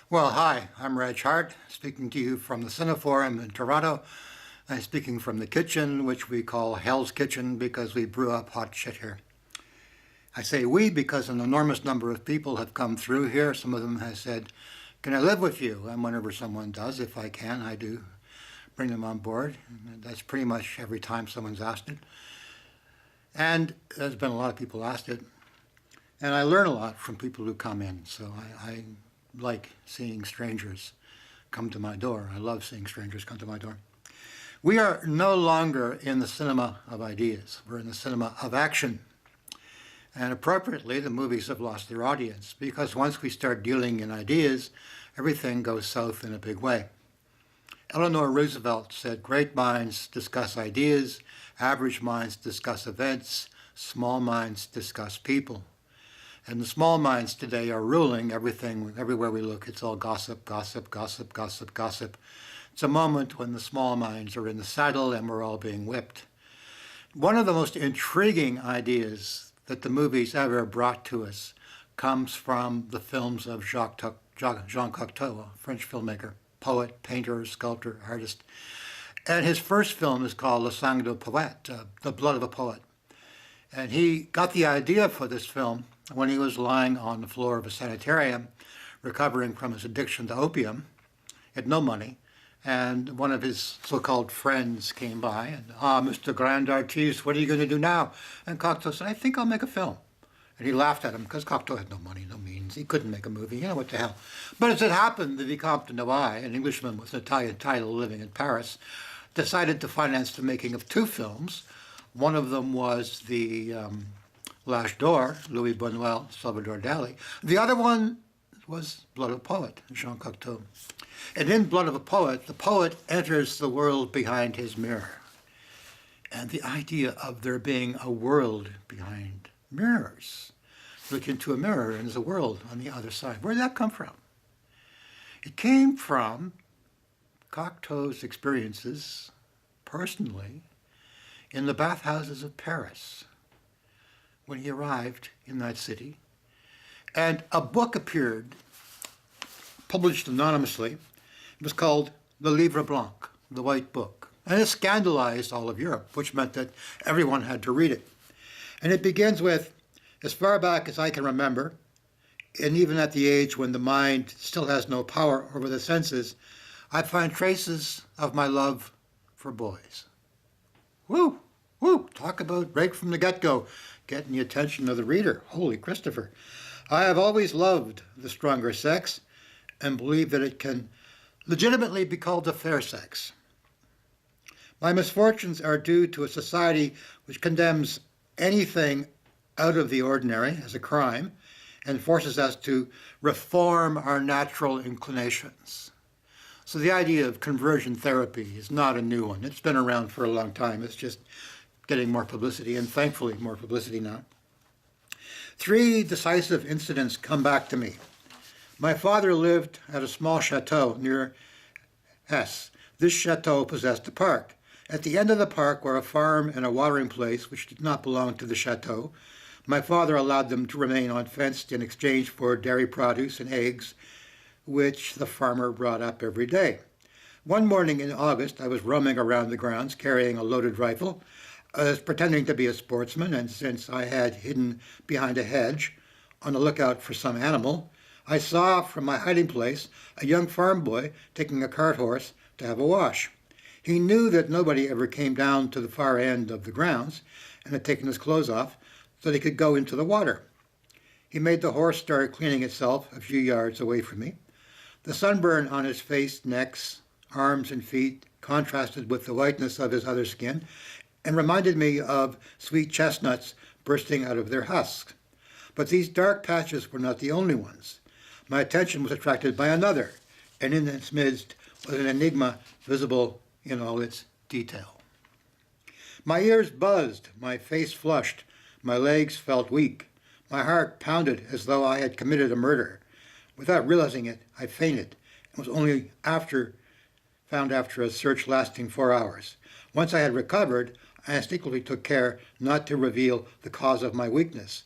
Well, hi, I'm Reg Hartt, speaking to you from the Cineforum in Toronto. I'm speaking from the kitchen, which we call Hell's Kitchen because we brew up hot shit here. I say we because an enormous number of people have come through here. Some of them have said, can I live with you? And whenever someone does, if I can, I do bring them on board. And that's pretty much every time someone's asked it. And there's been a lot of people asked it. And I learn a lot from people who come in, so I like seeing strangers come to my door. I love seeing strangers come to my door. We are no longer in the cinema of ideas. We're in the cinema of action. And appropriately, the movies have lost their audience because once we start dealing in ideas, everything goes south in a big way. Eleanor Roosevelt said, great minds discuss ideas, average minds discuss events, small minds discuss people. And the small minds today are ruling everything. Everywhere we look, it's all gossip, gossip, gossip, gossip, gossip. It's a moment when the small minds are in the saddle and we're all being whipped. One of the most intriguing ideas that the movies ever brought to us comes from the films of Jean Cocteau, a French filmmaker, poet, painter, sculptor, artist. And his first film is called Le Sang d'un Poète, The Blood of a Poet. And he got the idea for this film when he was lying on the floor of a sanitarium, recovering from his addiction to opium. He had no money, and one of his so-called friends came by and, Mr. Grand Artiste, what are you going to do now? And Cocteau said, I think I'll make a film. And he laughed at him because Cocteau had no money, no means. He couldn't make a movie, you know, what the hell. But as it happened, the Vicomte de Noailles, an Englishman with an Italian title living in Paris, decided to finance the making of two films. One of them was the L'Âge d'Or, Louis Buñuel, Salvador Dali. The other one was Blood of a Poet, Jean Cocteau. And in Blood of a Poet, the poet enters the world behind his mirror. And the idea of there being a world behind mirrors. Look into a mirror and there's a world on the other side. Where did that come from? It came from Cocteau's experiences, personally, in the bathhouses of Paris, when he arrived in that city. And a book appeared, published anonymously. It was called The Livre Blanc, the White Book. And it scandalized all of Europe, which meant that everyone had to read it. And it begins with, as far back as I can remember, and even at the age when the mind still has no power over the senses, I find traces of my love for boys. Woo! Woo! Talk about right from the get-go, getting the attention of the reader. Holy Christopher. I have always loved the stronger sex and believe that it can legitimately be called the fair sex. My misfortunes are due to a society which condemns anything out of the ordinary as a crime and forces us to reform our natural inclinations. So the idea of conversion therapy is not a new one. It's been around for a long time. It's just getting more publicity, and thankfully more publicity now. Three decisive incidents come back to me. My father lived at a small chateau near Hesse. This chateau possessed a park. At the end of the park were a farm and a watering place which did not belong to the chateau. My father allowed them to remain unfenced in exchange for dairy produce and eggs, which the farmer brought up every day. One morning in August, I was roaming around the grounds carrying a loaded rifle. I was pretending to be a sportsman, and since I had hidden behind a hedge on the lookout for some animal, I saw from my hiding place a young farm boy taking a cart horse to have a wash. He knew that nobody ever came down to the far end of the grounds and had taken his clothes off so that he could go into the water. He made the horse start cleaning itself a few yards away from me. The sunburn on his face, necks, arms, and feet contrasted with the whiteness of his other skin and reminded me of sweet chestnuts bursting out of their husks. But these dark patches were not the only ones. My attention was attracted by another, and in its midst was an enigma visible in all its detail. My ears buzzed, my face flushed, my legs felt weak. My heart pounded as though I had committed a murder. Without realizing it, I fainted, and was only found after a search lasting 4 hours. Once I had recovered, I instinctively took care not to reveal the cause of my weakness,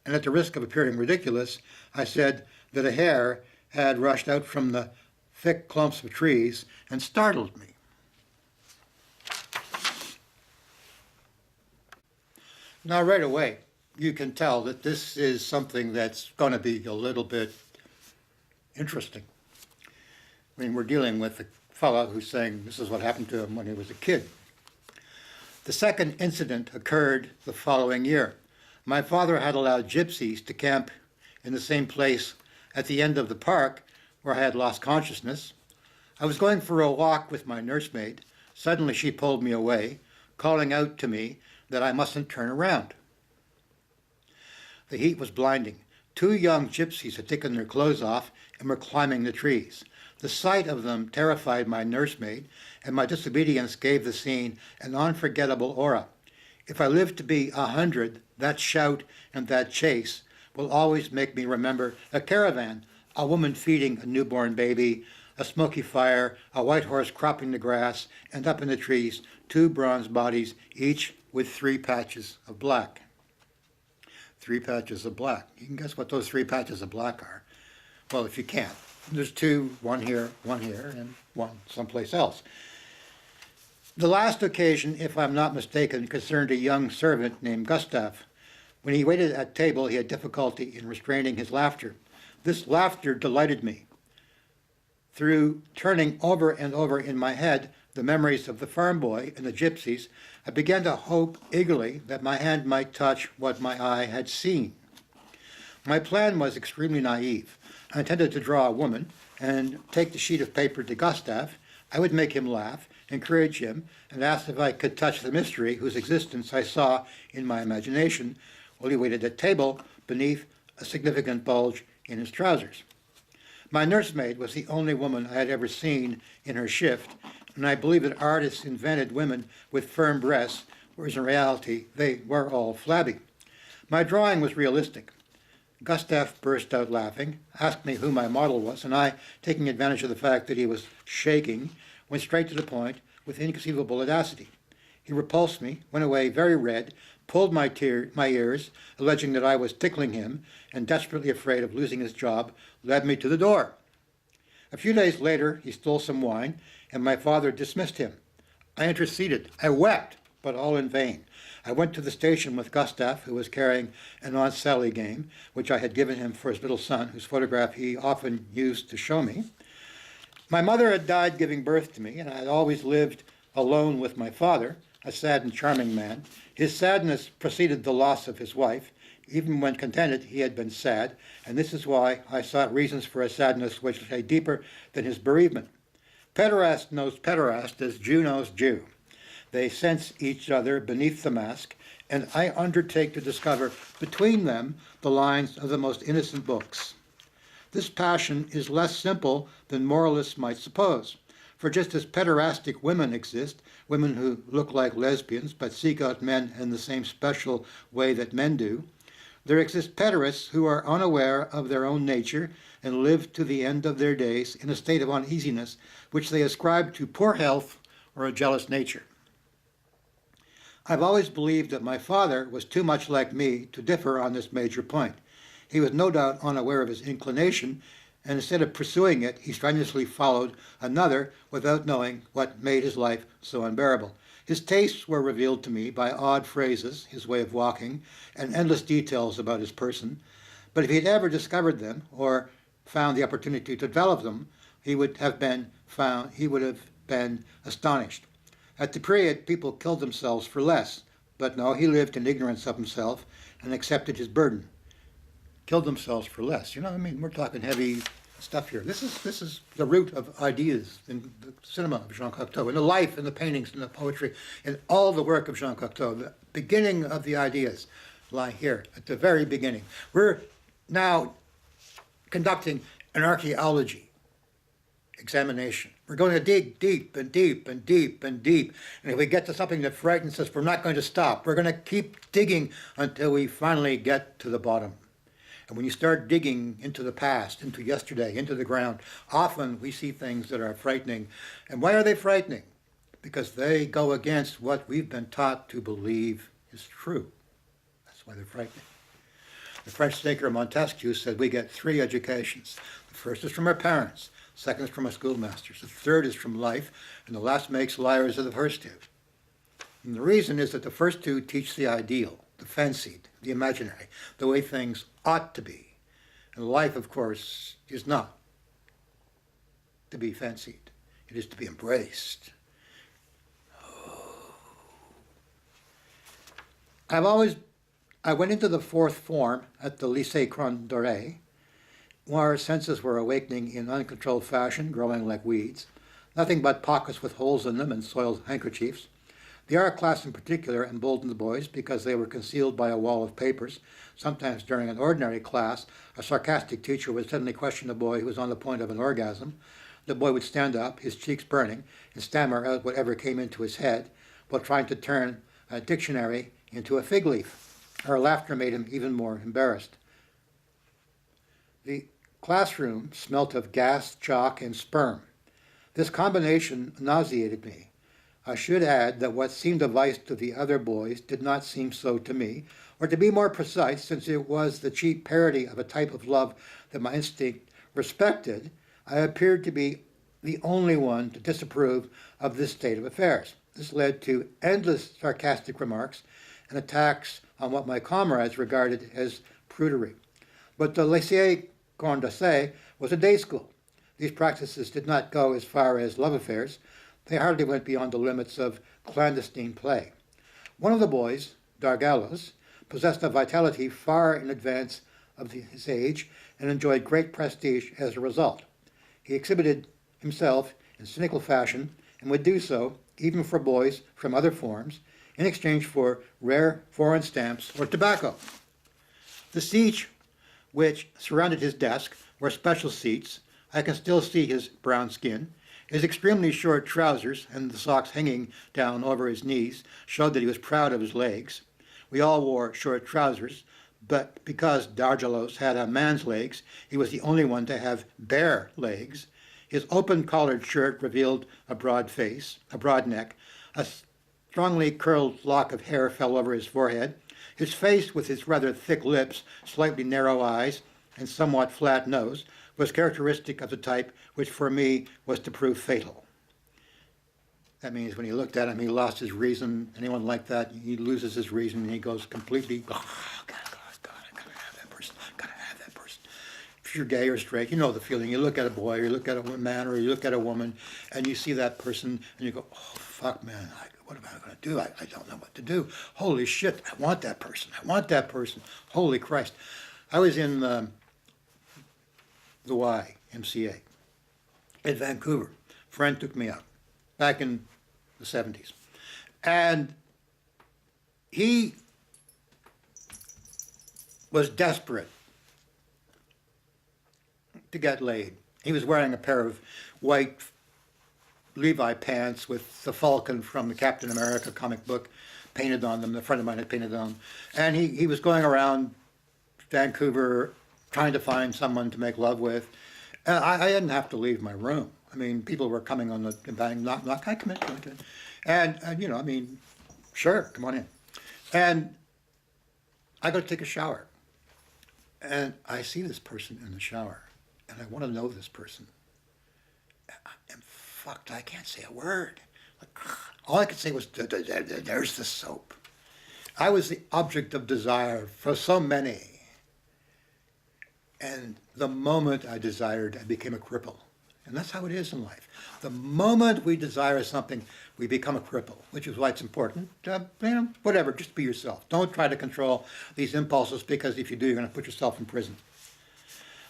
and at the risk of appearing ridiculous, I said that a hare had rushed out from the thick clumps of trees and startled me. Now, right away, you can tell that this is something that's going to be a little bit interesting. I mean, we're dealing with a fellow who's saying this is what happened to him when he was a kid. The second incident occurred the following year. My father had allowed gypsies to camp in the same place at the end of the park where I had lost consciousness. I was going for a walk with my nursemaid. Suddenly she pulled me away, calling out to me that I mustn't turn around. The heat was blinding. 2 young gypsies had taken their clothes off and were climbing the trees. The sight of them terrified my nursemaid, and my disobedience gave the scene an unforgettable aura. If I live to be 100, that shout and that chase will always make me remember a caravan, a woman feeding a newborn baby, a smoky fire, a white horse cropping the grass, and up in the trees, 2 bronze bodies, each with 3 patches of black. 3 patches of black. You can guess what those 3 patches of black are. Well, if you can't. There's 2, one here, and one someplace else. The last occasion, if I'm not mistaken, concerned a young servant named Gustav. When he waited at table, he had difficulty in restraining his laughter. This laughter delighted me. Through turning over and over in my head the memories of the farm boy and the gypsies, I began to hope eagerly that my hand might touch what my eye had seen. My plan was extremely naive. I intended to draw a woman and take the sheet of paper to Gustav. I would make him laugh, encourage him, and ask if I could touch the mystery whose existence I saw in my imagination while he waited at table beneath a significant bulge in his trousers. My nursemaid was the only woman I had ever seen in her shift, and I believe that artists invented women with firm breasts, whereas in reality they were all flabby. My drawing was realistic. Gustav burst out laughing, asked me who my model was, and I, taking advantage of the fact that he was shaking, went straight to the point with inconceivable audacity. He repulsed me, went away very red, pulled my ears, alleging that I was tickling him, and desperately afraid of losing his job, led me to the door. A few days later, he stole some wine, and my father dismissed him. I interceded. I wept, but all in vain. I went to the station with Gustav, who was carrying an Aunt Sally game, which I had given him for his little son, whose photograph he often used to show me. My mother had died giving birth to me, and I had always lived alone with my father, a sad and charming man. His sadness preceded the loss of his wife. Even when contented, he had been sad, and this is why I sought reasons for a sadness which lay deeper than his bereavement. Pederast knows pederast as Jew knows Jew. They sense each other beneath the mask, and I undertake to discover between them the lines of the most innocent books. This passion is less simple than moralists might suppose, for just as pederastic women exist, women who look like lesbians but seek out men in the same special way that men do, there exist pederasts who are unaware of their own nature and live to the end of their days in a state of uneasiness which they ascribe to poor health or a jealous nature. I've always believed that my father was too much like me to differ on this major point. He was no doubt unaware of his inclination, and instead of pursuing it, he strenuously followed another without knowing what made his life so unbearable. His tastes were revealed to me by odd phrases, his way of walking, and endless details about his person. But if he had ever discovered them, or found the opportunity to develop them, he would have been astonished. At the period, people killed themselves for less, but no, he lived in ignorance of himself and accepted his burden. Killed themselves for less. You know, I mean, we're talking heavy stuff here. This is the root of ideas in the cinema of Jean Cocteau, in the life, in the paintings, in the poetry, in all the work of Jean Cocteau. The beginning of the ideas lie here, at the very beginning. We're now conducting an archaeology examination. We're going to dig deep and deep and deep and deep. And if we get to something that frightens us, we're not going to stop. We're going to keep digging until we finally get to the bottom. And when you start digging into the past, into yesterday, into the ground, often we see things that are frightening. And why are they frightening? Because they go against what we've been taught to believe is true. That's why they're frightening. The French thinker Montesquieu said we get 3 educations. The The first is from our parents, second is from our schoolmasters, the third is from life, and the last makes liars of the first two. And the reason is that the first two teach the ideal, the fancied, the imaginary, the way things ought to be. And life, of course, is not to be fancied. It is to be embraced. I went into the fourth form at the Lycée Cron Doré, where our senses were awakening in uncontrolled fashion, growing like weeds. Nothing but pockets with holes in them and soiled handkerchiefs. The art class in particular emboldened the boys because they were concealed by a wall of papers. Sometimes during an ordinary class, a sarcastic teacher would suddenly question a boy who was on the point of an orgasm. The boy would stand up, his cheeks burning, and stammer out whatever came into his head while trying to turn a dictionary into a fig leaf. Our laughter made him even more embarrassed. The classroom smelt of gas, chalk, and sperm. This combination nauseated me. I should add that what seemed a vice to the other boys did not seem so to me, or to be more precise, since it was the cheap parody of a type of love that my instinct respected, I appeared to be the only one to disapprove of this state of affairs. This led to endless sarcastic remarks and attacks on what my comrades regarded as prudery. But the Lycée Condorcet was a day school. These practices did not go as far as love affairs. They hardly went beyond the limits of clandestine play. One of the boys, Dargalos, possessed a vitality far in advance of his age and enjoyed great prestige as a result. He exhibited himself in cynical fashion and would do so even for boys from other forms in exchange for rare foreign stamps or tobacco. The seats which surrounded his desk were special seats. I can still see his brown skin. His extremely short trousers and the socks hanging down over his knees showed that he was proud of his legs. We all wore short trousers, but because Dargalos had a man's legs, he was the only one to have bare legs. His open-collared shirt revealed a broad face, a broad neck. A strongly curled lock of hair fell over his forehead. His face, with its rather thick lips, slightly narrow eyes, and somewhat flat nose, was characteristic of the type which for me was to prove fatal. That means when he looked at him, he lost his reason. Anyone like that, he loses his reason and he goes completely, God, I gotta have that person, gotta have that person. If you're gay or straight, you know the feeling. You look at a boy, or you look at a man, or you look at a woman, and you see that person, and you go, oh, fuck, man, what am I going to do? I don't know what to do. Holy shit, I want that person. I want that person. Holy Christ. I was in the YMCA in Vancouver. A friend took me out back in the 70s. And he was desperate to get laid. He was wearing a pair of white Levi pants with the Falcon from the Captain America comic book painted on them. A friend of mine had painted on them. And he was going around Vancouver trying to find someone to make love with. And I didn't have to leave my room. I mean, people were coming on the bang, knock, can I come in? Come in? And you know, I mean, sure, come on in. And I go to take a shower. And I see this person in the shower. And I want to know this person. And fucked, I can't say a word. Like, all I could say was, there's the soap. I was the object of desire for so many. And the moment I desired, I became a cripple. And that's how it is in life. The moment we desire something, we become a cripple, which is why it's important. Whatever, just be yourself. Don't try to control these impulses, because if you do, you're going to put yourself in prison.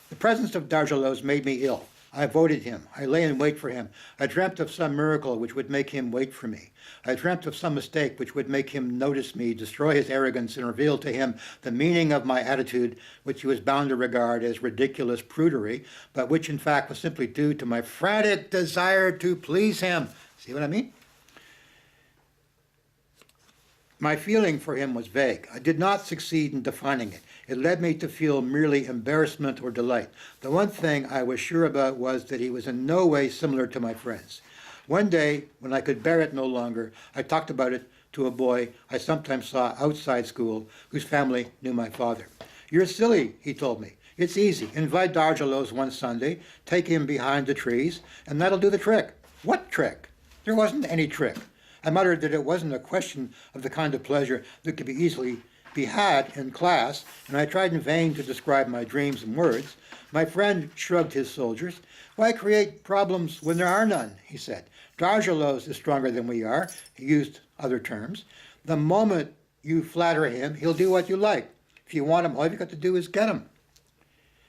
The presence of Dargalos made me ill. I avoided him. I lay in wait for him. I dreamt of some miracle which would make him wait for me. I dreamt of some mistake which would make him notice me, destroy his arrogance, and reveal to him the meaning of my attitude, which he was bound to regard as ridiculous prudery, but which in fact was simply due to my frantic desire to please him. See what I mean? My feeling for him was vague. I did not succeed in defining it. It led me to feel merely embarrassment or delight. The one thing I was sure about was that he was in no way similar to my friends. One day, when I could bear it no longer, I talked about it to a boy I sometimes saw outside school, whose family knew my father. "You're silly," he told me. It's easy. Invite Dargelos one Sunday, take him behind the trees, and that'll do the trick. What trick? There wasn't any trick. I muttered that it wasn't a question of the kind of pleasure that could be easily be had in class, and I tried in vain to describe my dreams in words. My friend shrugged his shoulders. Why create problems when there are none, he said. Dargelos is stronger than we are. He used other terms. The moment you flatter him, he'll do what you like. If you want him, all you've got to do is get him.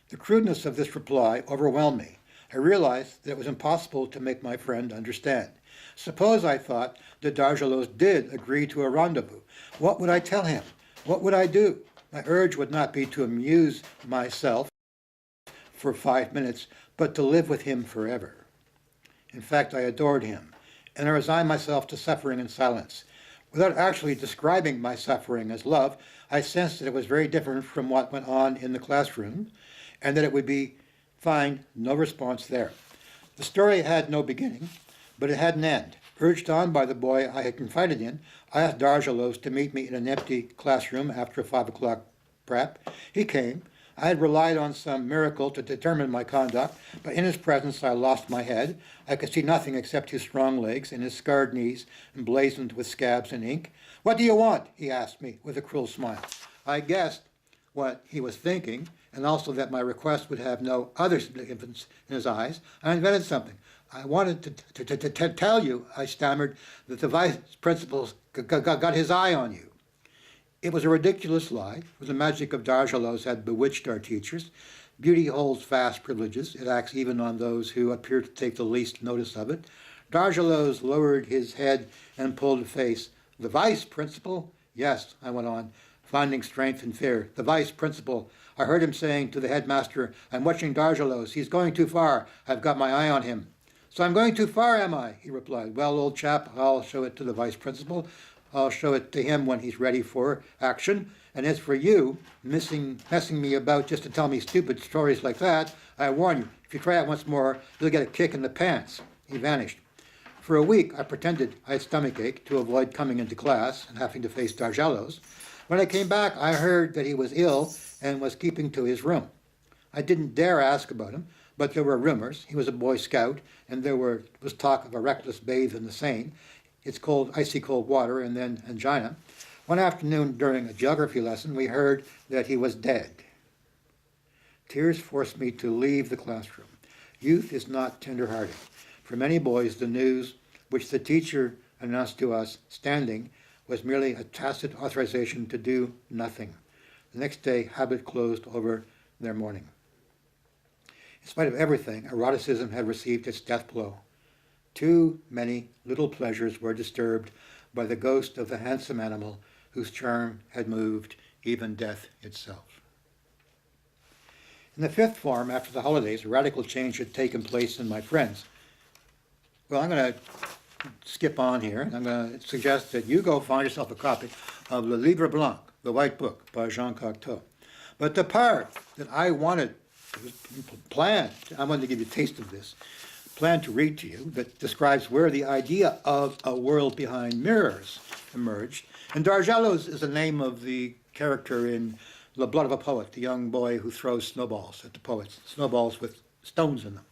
The crudeness of this reply overwhelmed me. I realized that it was impossible to make my friend understand. Suppose, I thought, that Dargelos did agree to a rendezvous. What would I tell him? What would I do? My urge would not be to amuse myself for 5 minutes, but to live with him forever. In fact, I adored him, and I resigned myself to suffering in silence. Without actually describing my suffering as love, I sensed that it was very different from what went on in the classroom, and that it would find no response there. The story had no beginning, but it had an end. Urged on by the boy I had confided in, I asked Dargelos to meet me in an empty classroom after 5 o'clock prep. He came. I had relied on some miracle to determine my conduct, but in his presence I lost my head. I could see nothing except his strong legs and his scarred knees emblazoned with scabs and ink. What do you want? He asked me with a cruel smile. I guessed what he was thinking, and also that my request would have no other significance in his eyes. I invented something. I wanted to tell you, I stammered, that the vice principal got his eye on you. It was a ridiculous lie, for the magic of Dargelos had bewitched our teachers. Beauty holds vast privileges. It acts even on those who appear to take the least notice of it. Dargelos lowered his head and pulled a face. The vice principal? Yes, I went on, finding strength in fear. The vice principal. I heard him saying to the headmaster, I'm watching Dargelos. He's going too far. I've got my eye on him. So I'm going too far, am I? He replied. Well, old chap, I'll show it to the vice principal. I'll show it to him when he's ready for action. And as for you, messing me about just to tell me stupid stories like that, I warn you, if you try it once more, you'll get a kick in the pants. He vanished. For a week, I pretended I had stomachache to avoid coming into class and having to face Dargelos. When I came back, I heard that he was ill and was keeping to his room. I didn't dare ask about him, but there were rumors. He was a Boy Scout, and there was talk of a reckless bathe in the Seine. It's cold, icy cold water, and then angina. One afternoon during a geography lesson, we heard that he was dead. Tears forced me to leave the classroom. Youth is not tender-hearted. For many boys, the news, which the teacher announced to us standing, was merely a tacit authorization to do nothing. The next day, habit closed over their mourning. In spite of everything, eroticism had received its death blow. Too many little pleasures were disturbed by the ghost of the handsome animal whose charm had moved even death itself. In the fifth form, after the holidays, a radical change had taken place in my friends. Well, I'm going to skip on here, and I'm going to suggest that you go find yourself a copy of Le Livre Blanc, The White Book, by Jean Cocteau. But the part that I wanted, planned, I wanted to give you a taste of this, planned to read to you, that describes where the idea of a world behind mirrors emerged. And Dargelos is the name of the character in The Blood of a Poet, the young boy who throws snowballs at the poets, snowballs with stones in them,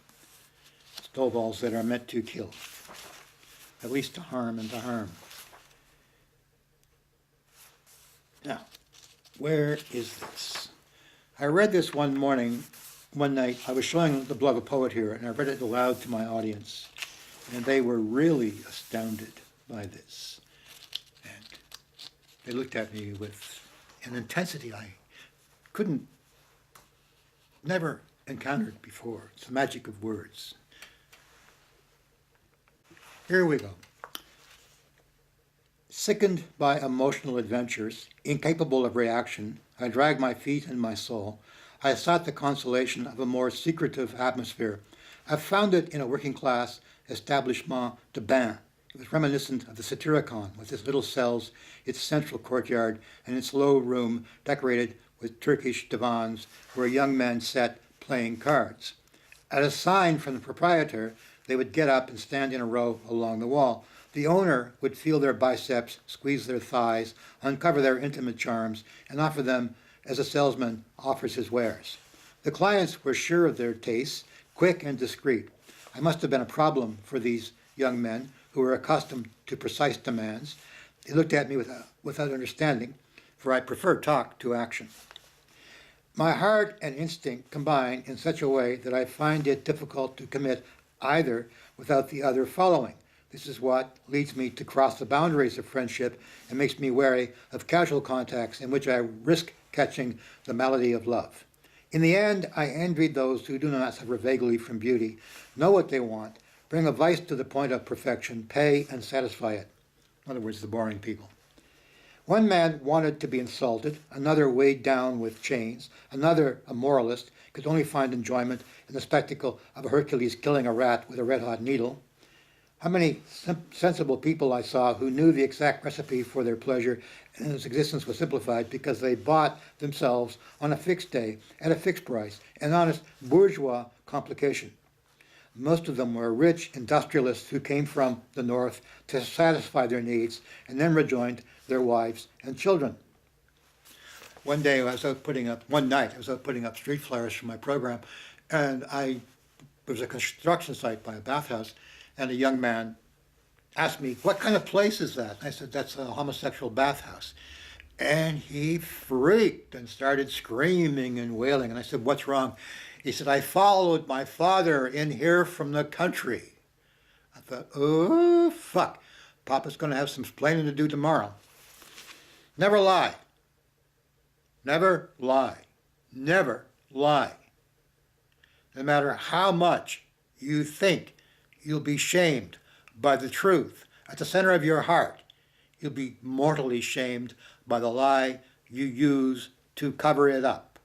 snowballs that are meant to kill, at least to harm and to harm. Now, where is this? I read this one night. I was showing The Blood of a Poet here, and I read it aloud to my audience, and they were really astounded by this. And they looked at me with an intensity I never encountered before. It's the magic of words. Here we go. Sickened by emotional adventures, incapable of reaction, I dragged my feet and my soul. I sought the consolation of a more secretive atmosphere. I found it in a working-class establishment de bain. It was reminiscent of the Satyricon, with its little cells, its central courtyard, and its low room decorated with Turkish divans where young men sat playing cards. At a sign from the proprietor, they would get up and stand in a row along the wall. The owner would feel their biceps, squeeze their thighs, uncover their intimate charms, and offer them as a salesman offers his wares. The clients were sure of their tastes, quick and discreet. I must have been a problem for these young men who were accustomed to precise demands. They looked at me without understanding, for I prefer talk to action. My heart and instinct combine in such a way that I find it difficult to commit either without the other following. This is what leads me to cross the boundaries of friendship and makes me wary of casual contacts in which I risk catching the malady of love. In the end, I envied those who do not suffer vaguely from beauty, know what they want, bring a vice to the point of perfection, pay and satisfy it. In other words, the boring people. One man wanted to be insulted, another weighed down with chains, another, a moralist, could only find enjoyment in the spectacle of a Hercules killing a rat with a red-hot needle. How many sensible people I saw who knew the exact recipe for their pleasure and whose existence was simplified because they bought themselves on a fixed day, at a fixed price, an honest bourgeois complication. Most of them were rich industrialists who came from the north to satisfy their needs and then rejoined their wives and children. One night I was out putting up street flyers for my program, and there was a construction site by a bathhouse, and a young man asked me, "What kind of place is that?" I said, "That's a homosexual bathhouse." And he freaked and started screaming and wailing. And I said, "What's wrong?" He said, "I followed my father in here from the country." I thought, oh, fuck. Papa's going to have some explaining to do tomorrow. Never lie. Never lie. Never lie. No matter how much you think you'll be shamed by the truth at the center of your heart, you'll be mortally shamed by the lie you use to cover it up.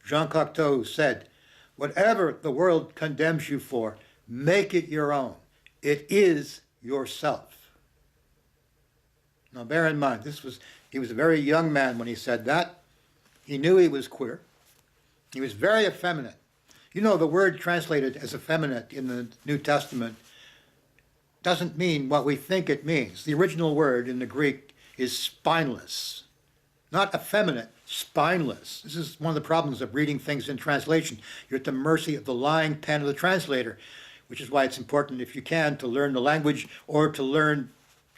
Jean Cocteau said, "Whatever the world condemns you for, make it your own. It is yourself." Now bear in mind, he was a very young man when he said that. He knew he was queer. He was very effeminate. You know, the word translated as effeminate in the New Testament doesn't mean what we think it means. The original word in the Greek is spineless. Not effeminate, spineless. This is one of the problems of reading things in translation. You're at the mercy of the lying pen of the translator, which is why it's important, if you can, to learn the language or to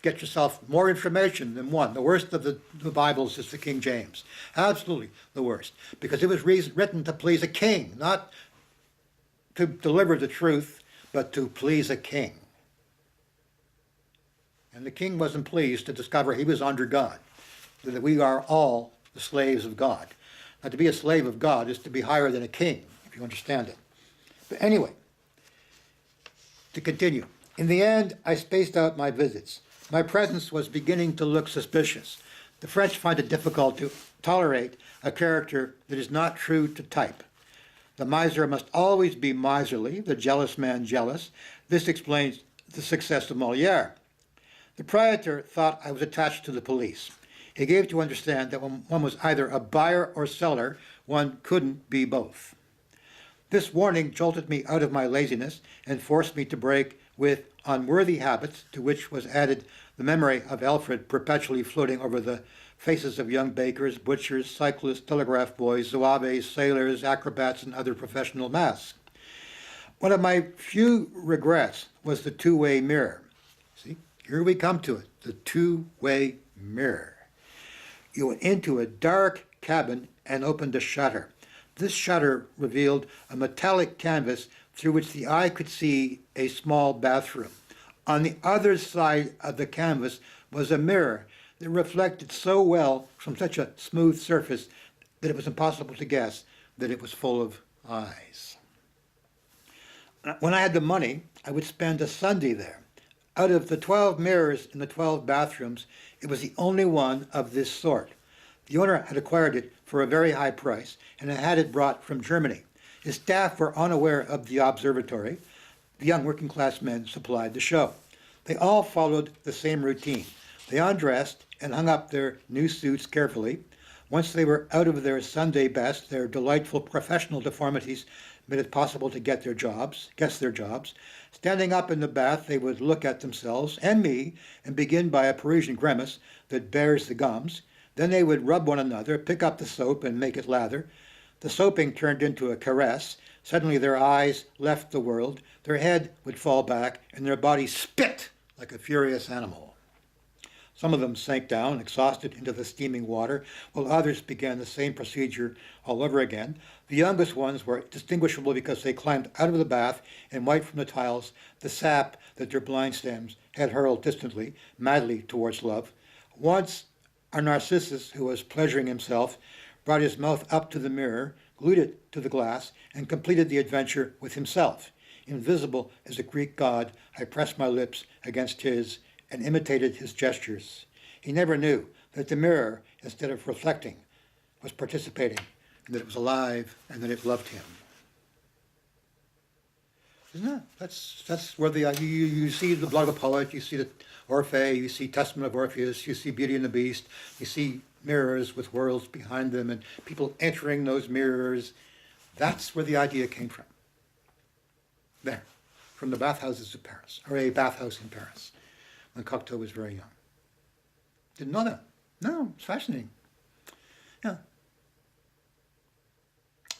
get yourself more information than one. The worst of the Bibles is the King James. Absolutely the worst. Because it was written to please a king, not to deliver the truth, but to please a king. And the king wasn't pleased to discover he was under God, that we are all the slaves of God. Now, to be a slave of God is to be higher than a king, if you understand it. But anyway, to continue. In the end, I spaced out my visits. My presence was beginning to look suspicious. The French find it difficult to tolerate a character that is not true to type. The miser must always be miserly, the jealous man jealous. This explains the success of Molière. The proprietor thought I was attached to the police. He gave to understand that when one was either a buyer or seller, one couldn't be both. This warning jolted me out of my laziness and forced me to break with unworthy habits, to which was added the memory of Alfred perpetually floating over the faces of young bakers, butchers, cyclists, telegraph boys, zouaves, sailors, acrobats, and other professional masks. One of my few regrets was the two-way mirror. See, here we come to it, the two-way mirror. You went into a dark cabin and opened a shutter. This shutter revealed a metallic canvas through which the eye could see a small bathroom. On the other side of the canvas was a mirror that reflected so well from such a smooth surface that it was impossible to guess that it was full of eyes. When I had the money, I would spend a Sunday there. Out of the 12 mirrors in the 12 bathrooms, it was the only one of this sort. The owner had acquired it for a very high price and had it brought from Germany. His staff were unaware of the observatory. The young working class men supplied the show. They all followed the same routine. They undressed and hung up their new suits carefully. Once they were out of their Sunday best, their delightful professional deformities made it possible to guess their jobs. Standing up in the bath, they would look at themselves and me and begin by a Parisian grimace that bares the gums. Then they would rub one another, pick up the soap and make it lather. The soaping turned into a caress. Suddenly their eyes left the world, their head would fall back, and their bodies spit like a furious animal. Some of them sank down, exhausted, into the steaming water, while others began the same procedure all over again. The youngest ones were distinguishable because they climbed out of the bath and wiped from the tiles the sap that their blind stems had hurled distantly, madly towards love. Once our Narcissus, who was pleasuring himself, brought his mouth up to the mirror, glued it to the glass, and completed the adventure with himself. Invisible as a Greek god, I pressed my lips against his and imitated his gestures. He never knew that the mirror, instead of reflecting, was participating, and that it was alive, and that it loved him. Isn't it? That's where you see the Blood of a Poet, you see the Orpheus, you see Testament of Orpheus, you see Beauty and the Beast, you see mirrors with worlds behind them, and people entering those mirrors. That's where the idea came from. There, from the bathhouses of Paris, or a bathhouse in Paris, when Cocteau was very young. Didn't know that. No, it's fascinating. Yeah.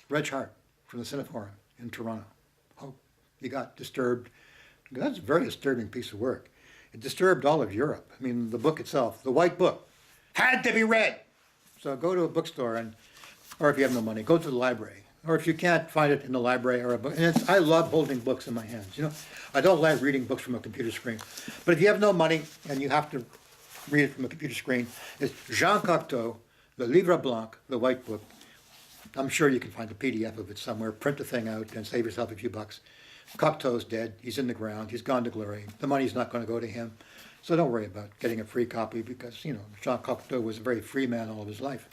Reg Hartt from the Cineforum in Toronto. Oh, he got disturbed. That's a very disturbing piece of work. It disturbed all of Europe. I mean, the book itself, the White Book, had to be read. So go to a bookstore, or if you have no money, go to the library. Or if you can't find it in the library or a book. And I love holding books in my hands. You know, I don't like reading books from a computer screen. But if you have no money and you have to read it from a computer screen, it's Jean Cocteau, Le Livre Blanc, the White Book. I'm sure you can find a PDF of it somewhere. Print the thing out and save yourself a few bucks. Cocteau's dead. He's in the ground. He's gone to glory. The money's not going to go to him. So don't worry about getting a free copy because, you know, Jean Cocteau was a very free man all of his life.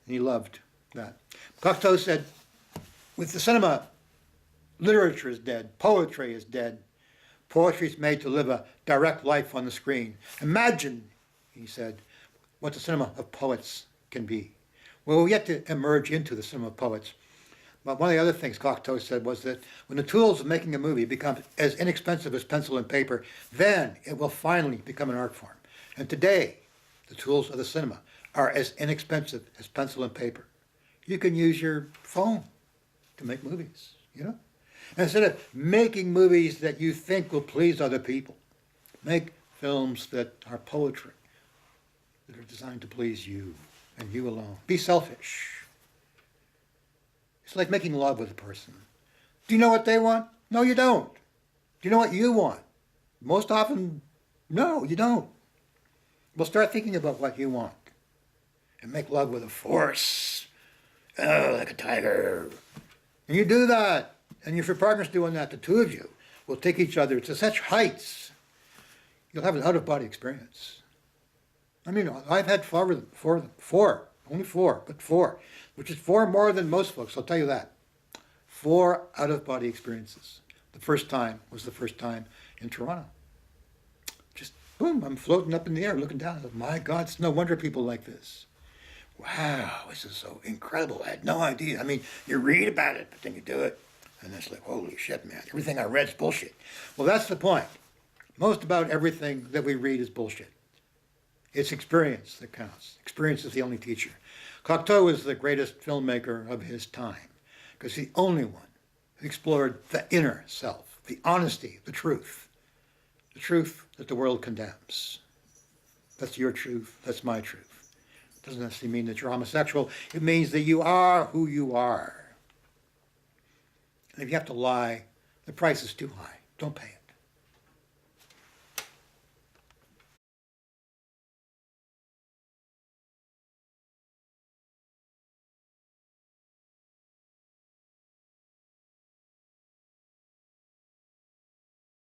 And he loved that. Cocteau said, with the cinema, literature is dead. Poetry is dead. Poetry is made to live a direct life on the screen. Imagine, he said, what the cinema of poets can be. Well, we yet to emerge into the cinema of poets. But one of the other things Cocteau said was that when the tools of making a movie become as inexpensive as pencil and paper, then it will finally become an art form. And today, the tools of the cinema are as inexpensive as pencil and paper. You can use your phone to make movies, you know? And instead of making movies that you think will please other people, make films that are poetry, that are designed to please you and you alone. Be selfish. It's like making love with a person. Do you know what they want? No, you don't. Do you know what you want? Most often, no, you don't. Well, start thinking about what you want and make love with a force. Oh, like a tiger. And you do that. And if your partner's doing that, the two of you will take each other to such heights, you'll have an out-of-body experience. I mean, I've had only four, which is four more than most folks, I'll tell you that. 4 out-of-body experiences. The first time was the first time in Toronto. Just, boom, I'm floating up in the air, looking down. My God, it's no wonder people like this. Wow, this is so incredible. I had no idea. I mean, you read about it, but then you do it. And it's like, holy shit, man, everything I read is bullshit. Well, that's the point. Most about everything that we read is bullshit. It's experience that counts. Experience is the only teacher. Cocteau is the greatest filmmaker of his time because he's the only one who explored the inner self, the honesty, the truth that the world condemns. That's your truth. That's my truth. It doesn't necessarily mean that you're homosexual. It means that you are who you are. And if you have to lie, the price is too high. Don't pay it.